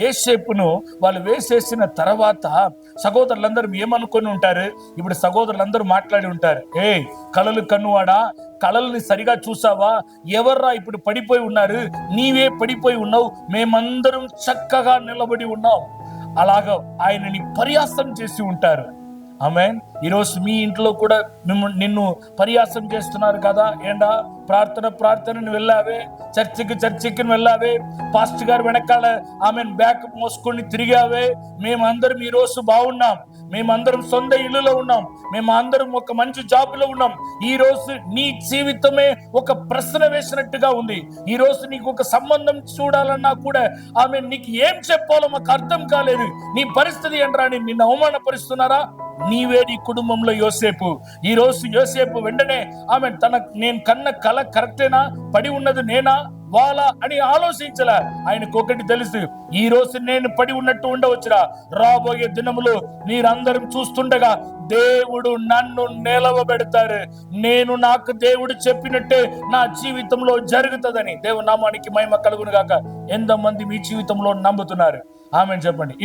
యేసేపును వాళ్ళు వేసేసిన తర్వాత సహోదరులందరూ ఏమనుకొని ఉంటారు? ఇప్పుడు సహోదరులందరూ మాట్లాడి ఉంటారు, కళలు కన్నువాడా, కళల్ని సరిగా చూసావా? ఎవర్రా ఇప్పుడు పడిపోయి ఉన్నారు? నీవే పడిపోయి ఉన్నావు, మేమందరం చక్కగా నిలబడి ఉన్నాం. అలాగా ఆయనని పరిహాసం చేసి ఉంటారు. ఆమేన్. ఈరోజు మీ ఇంట్లో కూడా నిన్ను పరిహాసం చేస్తున్నారు కదా. ఏండా ప్రార్థనని వెళ్ళావే, చర్చికి వెళ్ళావే, పాస్టర్ గారు వెనకాల బ్యాక్ మోసుకొని తిరిగావే. మేమందరం ఈ రోజు బాగున్నాం, మేమందరం సొంత ఇల్లులో ఉన్నాం, మేమందరం ఒక మంచి జాబ్ లో ఉన్నాం. ఈ రోజు నీ జీవితమే ఒక ప్రశ్న వేసినట్టుగా ఉంది. ఈ రోజు నీకు ఒక సంబంధం చూడాలన్నా కూడా నీకు ఏం చెప్పాలో మాకు అర్థం కాలేదు. నీ పరిస్థితి ఏంట్రా అని నిన్ను అవమానపరుస్తున్నారా? నీవే నీ కుటుంబంలో యోసేపు. ఈ రోజు యోసేపు వెంటనే నేను కన్న కల కరెక్టేనా, పడి ఉన్నది నేనా వాళ్ళ అని ఆలోచించలే. ఆయనకు ఒకటి తెలుసు, ఈ రోజు నేను పడి ఉన్నట్టు ఉండవచ్చురా, రాబోయే దినములు మీరందరం చూస్తుండగా దేవుడు నన్ను నిలవబెడతారు. నాకు దేవుడు చెప్పినట్టే నా జీవితంలో జరుగుతుందని. దేవుని నామానికి మహిమ కలుగును గాక. ఎంతమంది మీ జీవితంలో నమ్ముతున్నారు? ఆమేన్ చెప్పండి.